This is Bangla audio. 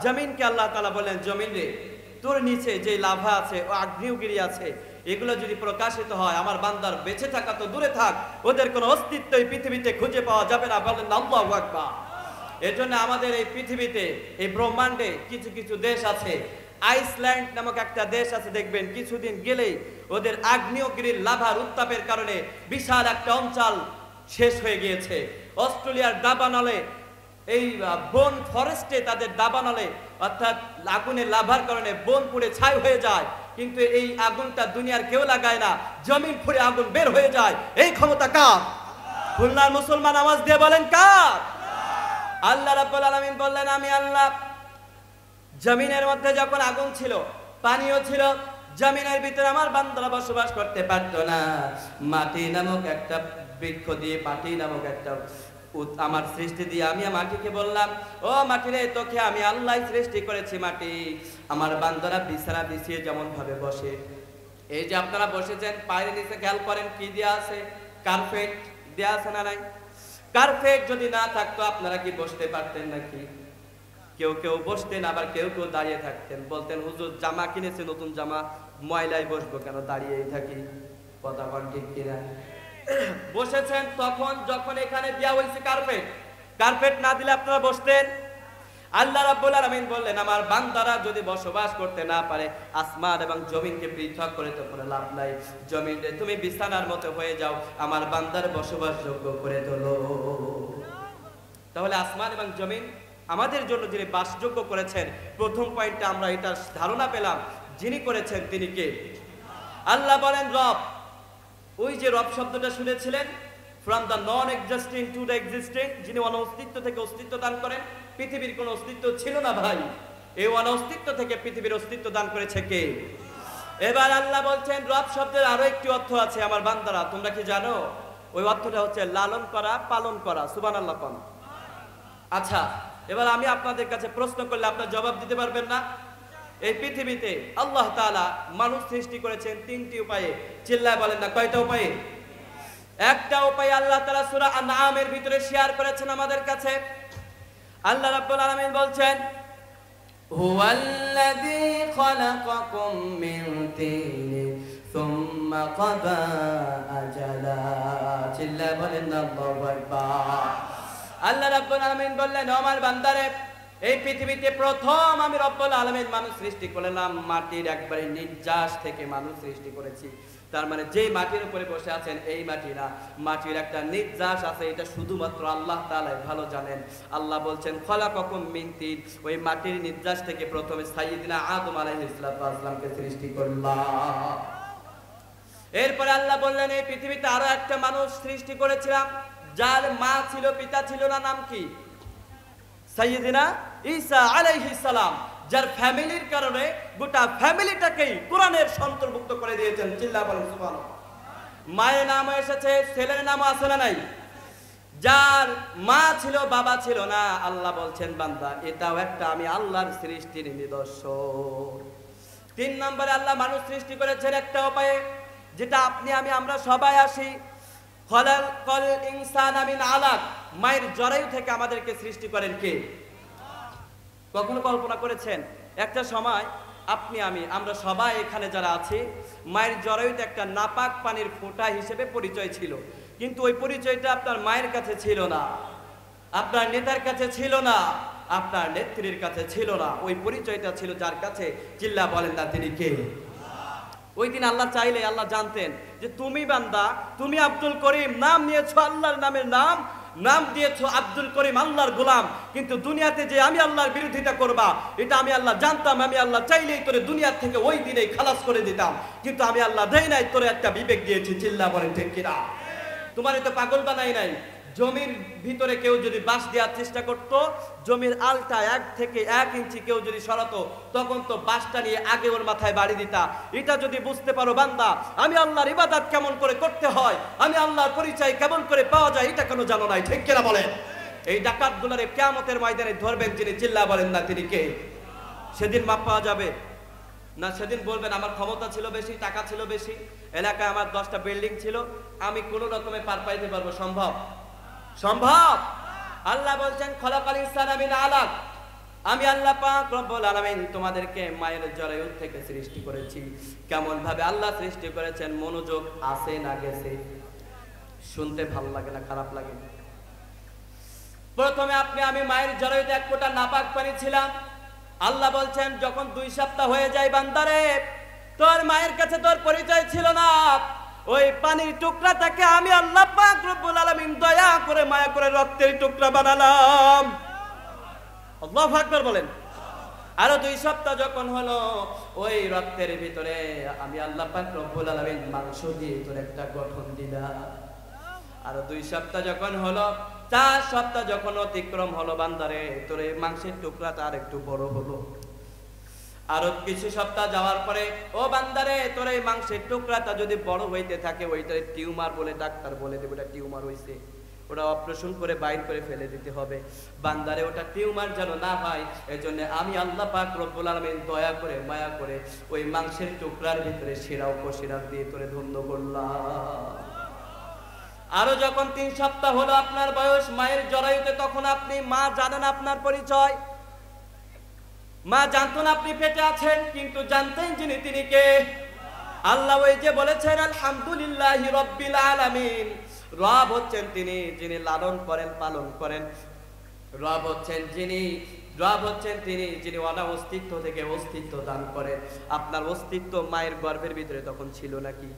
জমিনকে আল্লাহ তাআলা বলেন, জমিন রে, তোর নিচে যে লাভা আছে ও আগ্নেয়গিরি আছে, এগুলো যদি প্রকাশিত হয়, আমার বান্দার বেঁচে থাকা তো দূরে থাক, ওদের কোনো অস্তিত্বই পৃথিবীতে খুঁজে পাওয়া যাবে না। বলেন আল্লাহু আকবার। এজন্য আমাদের এই পৃথিবীতে, এই ব্রহ্মাণ্ডে কিছু কিছু দেশ আছে। আইসল্যান্ড নামক একটা দেশ আছে, দেখবেন কিছুদিন গেলেই ওদের আগ্নেয়গিরির লাভার উত্তাপের কারণে বিশাল একটা অঞ্চল শেষ হয়ে গিয়েছে। অস্ট্রেলিয়ার দাবানলে, এই বন ফরেস্টে তাদের দাবানলে, অর্থাৎ আগুনের লাভার কারণে বন পুড়ে ছাই হয়ে যায়, কিন্তু এই আগুনটা দুনিয়ার কেউ লাগায় না, জমিন পুড়ে আগুন বের হয়ে যায়। এই ক্ষমতা কার? খুলনার মুসলমান আওয়াজ দিয়ে বলেন কার? আল্লাহ রাব্বুল আলামিন বললেন, আমি আল্লাহ জমিনের মধ্যে যখন আগুন ছিল, পানিও ছিল, জমিনের ভিতরে আমার বান্দারা বসবাস করতে পারতো না, মাটি নামক একটা বৃক্ষ দিয়ে, মাটি নামক একটা আমার সৃষ্টি দিয়ে আমি মাটিকে বললাম, ও মাটি রে, তোকে আমি আল্লাহ সৃষ্টি করেছি। মাটি, আমার বান্দারা বিছানা বিছিয়ে যেমন ভাবে বসে, এই যে আপনারা বসেছেন, পায়ের নিচে খেয়াল করেন কি দেয়া আছে? কার্পেট দেয়া আছে না নাই? কার্পেট যদি না থাকতো আপনারা কি বসতে পারতেন নাকি? কেউ কেউ বসতেন, আবার কেউ কেউ দাঁড়িয়ে থাকতেন। বলতেন, হুজুর জামা কিনেছে, নতুন জামা, ময়লায় বসবো কেন, দাঁড়িয়েই থাকি। কথা বল ঠিক কিনা? বসেছেন তখন যখন এখানে দেওয়া হয়েছে কার্পেট, কার্পেট না দিলে আপনারা বসতেন? আল্লাহ রাব্বুল আলামিন বললেন, আমার বান্দারা যদি বসবাস করতে না পারে, আসমান এবং জমিনকে পৃথক করে তো কোনো লাভ নাই। জমিন রে, তুমি বিছানার মতো হয়ে যাও, আমার বান্দার বসবাসযোগ্য করে তোলো। তাহলে আসমান এবং জমিন আমাদের জন্য যিনি বাসযোগ্য করেছেন, প্রথম পয়েন্টে আমরা এটা ধারণা পেলাম, যিনি করেছেন তিনি কে? আল্লাহ বলেন রব। ওই যে রব শব্দটা শুনেছিলেন, from the non existing to the existing, যিনি অনস্তিত্ব থেকে অস্তিত্ব দান করেন। পৃথিবীর কোনো অস্তিত্ব ছিল না ভাই, এই অনস্তিত্ব থেকে পৃথিবীর অস্তিত্ব দান করেছে কে? এবার আল্লাহ বলছেন, রব শব্দের আরো একটি অর্থ আছে আমার বান্দারা, তোমরা কি জানো? ওই অর্থটা হচ্ছে লালন করা, পালন করা। সুবহানাল্লাহ কোন? আচ্ছা, এবার আমি আপনাদের কাছে প্রশ্ন করলে আপনারা জবাব দিতে পারবেন না? এই পৃথিবীতে আল্লাহ তাআলা মানুষ সৃষ্টি করেছেন তিনটি উপায়ে। চিল্লায় বলেন না কয়টা উপায়ে? একটা উপায় আল্লাহ তাআলা সূরা আনআমের ভিতরে শেয়ার করেছেন আমাদের কাছে। আল্লাহ রাব্বুল আলামিন বলছেন, হুয়াল্লাযী খালাকাকুম মিন তিনিন সুম্মা কাদা আজালা। চিল্লায় বলেন আল্লাহু আকবার। আল্লাহ রাব্বুল আলামিন বললেন, আমার বান্দারে, এই পৃথিবীতে প্রথম আমি রব্বুল আলামিন মানুষ সৃষ্টি করলাম, মাটির একবারে নির্যাস থেকে মানুষ সৃষ্টি করেছি। তার মানে যে মাটির উপরে বসে আছেন এই মাটি না, মাটির একটা নির্যাস আছে, এটা শুধুমাত্র আল্লাহ তাআলাই ভালো জানেন। আল্লাহ বলছেন, খালাকাকুম মিন তিন, ওই মাটির নির্যাস থেকে প্রথমে সাইয়্যিদিনা আদম আলাইহিস সালামকে সৃষ্টি করলাম। এরপরে আল্লাহ বললেন, এই পৃথিবীতে আরো একটা মানুষ সৃষ্টি করেছিলাম, যার মা ছিল পিতা ছিল না, নাম কি? সাইয়্যিদিনা ঈসা আলাইহিস সালাম, যার ফ্যামিলির কারণে গোটা ফ্যামিলিটাকেই কোরআনের অন্তর্ভুক্ত করে দিয়েছেন। চিল্লায় বলেন সুবহানাল্লাহ। মায়ের নাম এসেছে, ছেলের নাম আছে না নাই? যার মা ছিল বাবা ছিল না, আল্লাহ বলছেন, বান্দা এটাও একটা আমি আল্লাহর সৃষ্টির নিদর্শন। 3 নম্বরে আল্লাহ মানুষ সৃষ্টি করেছেন একটা উপায়ে, যেটা আপনি আমি আমরা সবাই আসি। খলাকাল ইনসানা মিন আলাক, মায়ের জরায়ু থেকে আমাদেরকে সৃষ্টি করেন কে? কখনো কল্পনা করেছেন একটা সময় আপনি আমি আমরা সবাই এখানে যারা আছি, মায়ের জরায়ুতে একটা নাপাক পানির ফোঁটা হিসেবে পরিচয় ছিল, কিন্তু ওই পরিচয়টা আপনার মায়ের কাছে ছিল না, আপনার নেতার কাছে ছিল না, আপনার নেত্রীর কাছে ছিল না, ওই পরিচয়টা ছিল যার কাছে। চিল্লা বলেন না তিনি কে? ওই দিন আল্লাহ চাইলে আল্লাহ জানতেন যে তুমি বান্দা, তুমি আব্দুল করিম, নাম নিয়েছো আল্লাহর নামের নাম, নাম দিয়েছো আব্দুল করিম, আল্লাহর গোলাম, কিন্তু দুনিয়াতে যে আমি আল্লাহর বিরোধিতা করবা এটা আমি আল্লাহ জানতাম। আমি আল্লাহ চাইলেই তোরে দুনিয়ার থেকে ওই দিনেই খালাস করে দিতাম, কিন্তু আমি আল্লাহ দেই নাই, তোরে একটা বিবেক দিয়েছি। চিল্লা বলেন ঠিক কিনা? তোমার তো পাগল বানাই নাই। জমির ভিতরে কেউ যদি বাঁশ দেওয়ার চেষ্টা করত, জমির আলটা 1 থেকে 1 ইঞ্চি কেউ যদি সরাতো, তখন তো বাঁশটা নিয়ে আগে ওর মাথায় বাড়ি দিতা। এটা যদি বুঝতে পারো বান্দা, আমি আল্লাহর ইবাদত কেমন করে করতে হয়, আমি আল্লাহর পরিচয় কেমন করে পাওয়া যায়, এটা কেন জানো নাই? ঠিক কিনা বলেন? এই ডাকাতগুলোরে কিয়ামতের ময়দানে ধরবেন যিনি। চিল্লা বলেন না তিনি কে? সেদিন মাপ পাওয়া যাবে না? সেদিন বলবেন আমার ক্ষমতা ছিল বেশি, টাকা ছিল বেশি, এলাকায় আমার 10টা বিল্ডিং ছিল, আমি কোনো রকমে পার পাইতে পারবো? সম্ভব? সম্ভব? আল্লাহ বলছেন, খলাকাল ইনসানা মিন আলাক, আমি আল্লাহ পাক রব্বুল আলামিন তোমাদেরকে মায়ের জরায়ু থেকে সৃষ্টি করেছি। কেমন ভাবে আল্লাহ সৃষ্টি করেছেন মনোযোগ আছে না গেছে? শুনতে ভালো লাগে না খারাপ লাগে? প্রথমে আমি মায়ের জরায়ুতে এক ফোঁটা নাপাক পানি ছিলাম। আল্লাহ বলছেন যখন 2 সপ্তাহ হয়ে যায় বান্দারে, তোর মায়ের কাছে তোর পরিচয় ছিল না, ওই পানির টুকরাটাকে আমি আল্লাহ পাক রব্বুল আলামিন দয়া করে মায়া করে রক্তের টুকরা বানালাম। আল্লাহু আকবার বলেন। আরো 2 সপ্তাহ যখন হলো, ওই রক্তের ভিতরে আমি আল্লাহ পাক রব্বুল আলামিন মাংস দিয়ে তোর একটা গঠন দিলাম। আরো 2 সপ্তাহ যখন হলো, 4 সপ্তাহ যখন অতিক্রম হলো বান্দারে, তোর এই মাংসের টুকরাটা আর একটু বড় হলো। আরো কিছু সপ্তাহ যাওয়ার পরে, ও বান্দারে তোর এই মাংসের টুকরাটা যদি বড় হইতে থাকে, ওইটা টিউমার বলে ডাক্তার বলে দেবে ওটা টিউমার হইছে, ওটা অপারেশন করে বাইর করে ফেলে দিতে হবে। বান্দারে ওটা টিউমার যেন না হয়, এজন্য আমি আল্লাহ পাক রব্বুল আলামিন দয়া করে মায়া করে ওই মাংসের টুকরার ভিতরে শিরা উপশিরা দিয়ে তোরে ধন্য করলাম। আরো যখন 3 সপ্তাহ হলো আপনার বয়স মায়ের জরায়ুতে, তখন আপনি মা জানেন আপনার পরিচয়, মা জানতো না আপনি পেটে আছেন, কিন্তু জানতেন যিনি তিনি কে? আল্লাহ। ওই যে বলেছেন আলহামদুলিল্লাহি রাব্বিল আলামিন, রব হচ্ছেন তিনি যিনি লালন করেন পালন করেন। রব হচ্ছেন তিনি যিনি অস্তিত্ব থেকে অস্তিত্ব দান করেন। আপনার অস্তিত্ব মায়ের গর্ভের ভিতরে তখন ছিল নাকি?